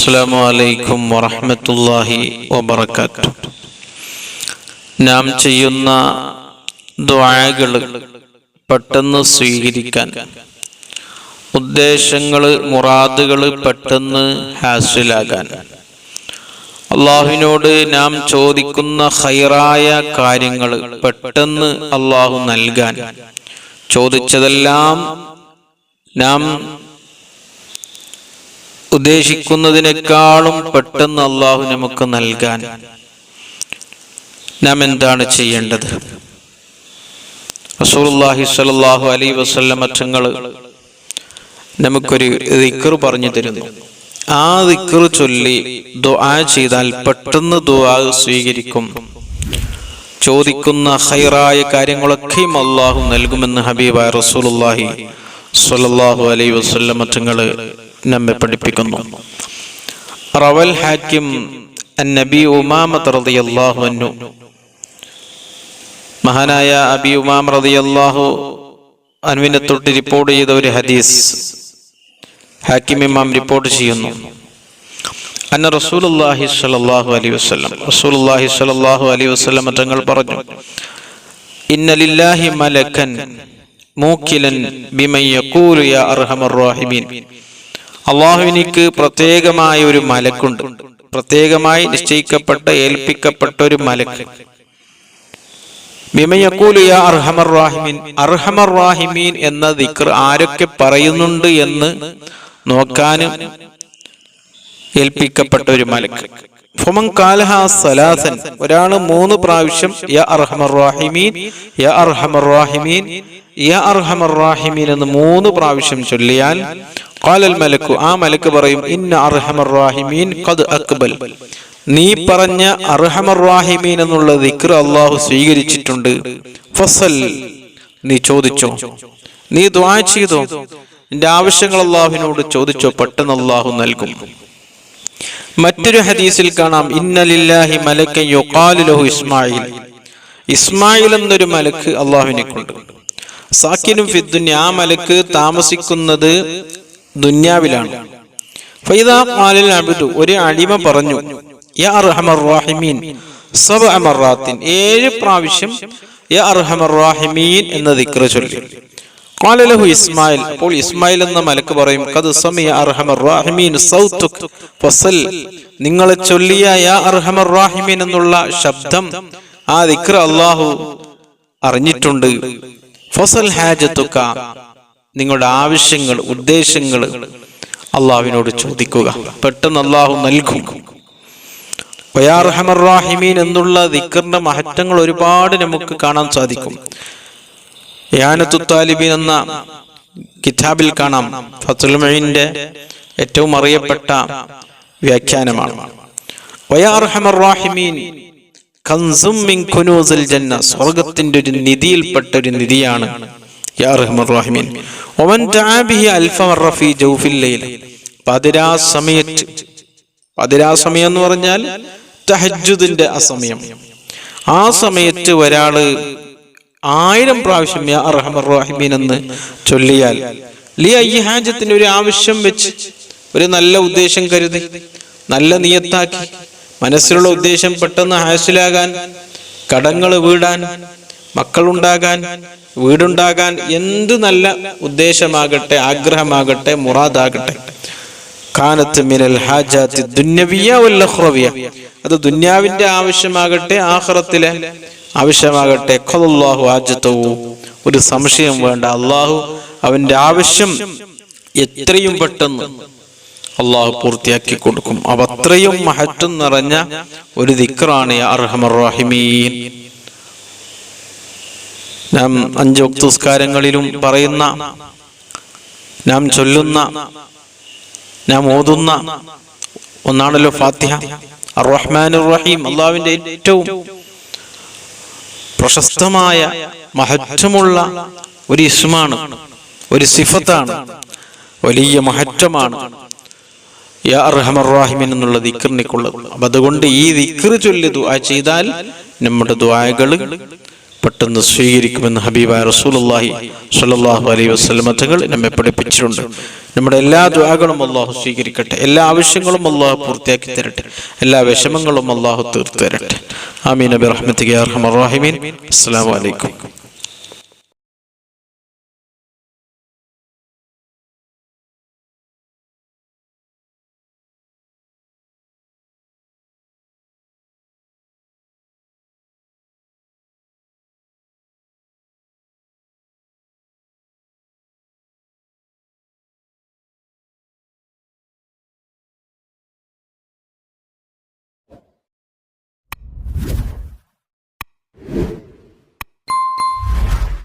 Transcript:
അസ്സലാമു അലൈക്കും വറഹ്മത്തുള്ളാഹി വബറകാതുഹു. നാം ചെയ്യുന്ന ദുആകൾ പെട്ടെന്ന് സ്വീകരിക്കാൻ, ഉദ്ദേശങ്ങൾ മുറാദുകൾ പെട്ടെന്ന് ഹാസിലാകാൻ, അള്ളാഹുവിനോട് നാം ചോദിക്കുന്ന ഖൈറായ കാര്യങ്ങൾ പെട്ടെന്ന് അള്ളാഹു നൽകാൻ, ചോദിച്ചതെല്ലാം നാം ഉദ്ദേശിക്കുന്നതിനേക്കാളും പെട്ടെന്ന് അള്ളാഹു നമുക്ക് നൽകാൻ നാം എന്താണ് ചെയ്യേണ്ടത്? റസൂലുള്ളാഹി സ്വല്ലല്ലാഹു അലൈഹി വസല്ലം തങ്ങൾ നമുക്കൊരു ദിക്ർ പറഞ്ഞു തരുന്നു. ആ ദിക്ർ ചൊല്ലി ദുആ ചെയ്താൽ പെട്ടെന്ന് ദുആ സ്വീകരിക്കും. ചോദിക്കുന്ന ഖൈറായ കാര്യങ്ങളൊക്കെയും അള്ളാഹു നൽകുമെന്ന് ഹബീബായ റസൂലുള്ളാഹി സ്വല്ലല്ലാഹു അലൈഹി വസല്ലം തങ്ങൾ നമ്മെ പഠിപ്പിക്കുന്നു. റവൽ ഹാക്കിം അൻ-നബി ഉമാമ റളിയല്ലാഹു അൻഹു, മഹാനായ അബി ഉമാമ റളിയല്ലാഹു അൻഹുവിനെ തൊട്ട് റിപ്പോർട്ട് ചെയ്ത ഒരു ഹദീസ് ഹാക്കിം ഇമാം റിപ്പോർട്ട് ചെയ്യുന്നു. അന്ന റസൂലുള്ളാഹി സ്വല്ലല്ലാഹു അലൈഹി വസല്ലം, റസൂലുള്ളാഹി സ്വല്ലല്ലാഹു അലൈഹി വസല്ലം തങ്ങൾ പറഞ്ഞു, ഇന്ന ലില്ലാഹി മലക്കൻ മൂക്കിലൻ ബിമൻ യഖൂലു യാ അർഹമർ റഹീമീൻ. അള്ളാഹുവിനിക്ക് പ്രത്യേകമായ ഒരു മലക്കുണ്ട്, പ്രത്യേകമായി നിശ്ചയിക്കപ്പെട്ട ഏൽപ്പിക്കപ്പെട്ട ഒരു മലക്ക്. ബിമൻ യഖൂലു യാ അർഹമർ റഹീമീൻ, അർഹമർ റഹീമീൻ എന്ന ദിക്ർ ആരൊക്കെ പറയുന്നുണ്ട് എന്ന് നോക്കാനും ഏൽപ്പിക്കപ്പെട്ട ഒരു മലക്ക്. ഫമൻ ഖാലഹ സലാസൻ, ഒരാൾ 3 പ്രാവശ്യം യാ അർഹമർ റഹീമീൻ, യാ അർഹമർ റഹീമീൻ, യാ അർഹമർ റഹീമീൻ എന്ന് 3 പ്രാവശ്യം ചൊല്ലിയാൽ ഖാലൽ മലക്കു, ആ മലക്ക് പറയും, ഇന്ന അർഹമർ റഹീമീൻ ഖദ് അഖ്ബൽ, നീ പറഞ്ഞ അർഹമർ റഹീമീൻ എന്നുള്ള ദിക്ർ അല്ലാഹു സ്വീകരിച്ചിട്ടുണ്ട്. ഫസൽ, നീ ചോദിച്ചോ, നീ ദുആ ചെയ്തോ, നിന്റെ ആവശ്യങ്ങൾ അല്ലാഹുവിനോട് ചോദിച്ചോ, പെട്ടെന്ന് അല്ലാഹു നൽകും. മറ്റൊരു ഹദീസിൽ കാണാം, ഇന്ന ലില്ലാഹി മലക്കൻ യുഖാലു ലഹു ഇസ്മായിൽ, ഇസ്മായിൽ എന്നൊരു മലക്ക് അല്ലാഹുവിനെക്കുണ്ട്. സാക്കിനും ഫിദ്ദുന്യ, ആ മലക്ക് താമസിക്കുന്നത് ദുന്യാവിലാണ്. ഫൈദാ ഖാലൽ അബ്ദു, ഒരു അടിമ പറഞ്ഞു, യാ അർഹമർ റഹീമീൻ 7 മറാത്തിൻ, 7 പ്രാവശ്യം യാ അർഹമർ റഹീമീൻ എന്ന ദിക്ർ ചൊല്ലി. ഖാല ലഹു ഇസ്മായിൽ, അപ്പോൾ ഇസ്മായിൽ എന്ന മലക്ക് പറയും, ഖദ് സമിഅ അർഹമർ റഹീമീൻ സൗതുക് ഫസൽ, നിങ്ങളെ ചൊല്ലിയ യാ അർഹമർ റഹീമീൻ എന്നുള്ള ശബ്ദം, ആ ദിക്ർ അല്ലാഹു അറിഞ്ഞിട്ടുണ്ട്. ഫസൽ ഹാജതുക, നിങ്ങളുടെ ആവശ്യങ്ങൾ ഉദ്ദേശങ്ങൾ അള്ളാഹുവിനോട് ചോദിക്കുക, പെട്ടെന്ന് അള്ളാഹു നൽകും. യാ അർഹമർ റഹീമീൻ എന്നുള്ള ദിക്റിന്റെ മഹത്വങ്ങൾ ഒരുപാട് നമുക്ക് കാണാൻ സാധിക്കും. ഇആനത്തുൽ താലിബീൻ എന്ന കിതാബിൽ കാണാം, ഫത്ഹുൽ മുഈനിന്റെ ഏറ്റവും അറിയപ്പെട്ട വ്യാഖ്യാനമാണ്. യാ അർഹമർ റഹീമീൻ കൻസും മിൻ കുനൂസിൽ ജന്ന, സ്വർഗ്ഗത്തിന്റെ ഒരു നിധിയിൽപ്പെട്ട ഒരു നിധിയാണ് യാ അർഹമർ റഹീമീൻ. വമൻ ദഅ ബിഹി അൽഫ മറ ഫീ ജൗഫിൽ ലൈൽ, പതിരാ സമയത്ത്, പതിരാ സമയം എന്ന് പറഞ്ഞാൽ തഹജ്ജുദിന്റെ അസമയം, ആ സമയത്ത് ഒരാള് 1000 പ്രാവശ്യം യാ അർഹമർ റഹീമീൻ എന്ന് ചൊല്ലിയാൽ, ലി അയ്യി ഹാജത്തിന്, ഒരു ആവശ്യം വെച്ച്, ഒരു നല്ല ഉദ്ദേശം കരുതി, നല്ല നിയത്താക്കി, മനസ്സിലുള്ള ഉദ്ദേശം പെട്ടെന്ന് ഹാസിലാകാൻ, കടങ്ങൾ വീടാൻ, മക്കളുണ്ടാകാൻ, വീടുണ്ടാകാൻ, എന്ത് നല്ല ഉദ്ദേശമാകട്ടെ, ആഗ്രഹമാകട്ടെ, മുറാദാകട്ടെ, കാനത്ത് മിനൽ ഹാജാത്തി ദുന്യവിയ വൽ ഉഖ്റവിയ, അത് ദുന്യാവിന്റെ ആവശ്യമാകട്ടെ, ആഖിറത്തിലെ ആവശ്യമാകട്ടെ, ഖദല്ലാഹു ഹാജതഹു, ഒരു സംശയം വേണ്ട, അല്ലാഹു അവന്റെ ആവശ്യം എത്രയും പെട്ടെന്ന് അല്ലാഹു പൂർത്തിയാക്കി കൊടുക്കും. അവ അത്രയും മഹത്വം നിറഞ്ഞ ഒരു ദിക്റാണ് യാ അർഹമർ റഹീമീൻ. നാം 5 വക്ത് നിസ്കാരങ്ങളിലും പറയുന്ന, നാം ചൊല്ലുന്ന, നാം ഓതുന്ന ഒന്നാണല്ലോ ഫാത്തിഹ. അർ-റഹ്മാനുർ റഹീം അല്ലാഹുവിന്റെ ഏറ്റവും പ്രശസ്തമായ മഹത്വമുള്ള ഒരു ഇസ്മാണ്, ഒരു സിഫത്താണ്, വലിയ മഹത്വമാണ് യാ അർഹമർ റഹീമീൻ എന്നുള്ള ദിക്റിനിക്കുള്ളത്. അപ്പം അതുകൊണ്ട് ഈ ദിക്ർ ചൊല്ലി ദുആ ചെയ്താൽ നമ്മുടെ ദുആകൾ പെട്ടെന്ന് സ്വീകരിക്കുമെന്ന് ഹബീബായ റസൂലുള്ളാഹി സ്വല്ലല്ലാഹു അലൈഹി വസല്ലം തങ്ങൾ നമ്മെ പഠിപ്പിച്ചിട്ടുണ്ട്. നമ്മുടെ എല്ലാ ദുആകളും അല്ലാഹു സ്വീകരിക്കട്ടെ. എല്ലാ ആവശ്യങ്ങളും അല്ലാഹു പൂർത്തിയാക്കി തരട്ടെ. എല്ലാ വിഷമങ്ങളും അല്ലാഹു തീർത്തു തരട്ടെ. ആമീൻ ബിറഹ്മതിക യാ അർഹമർ റഹീമീൻ. അസ്സലാമു അലൈക്കും.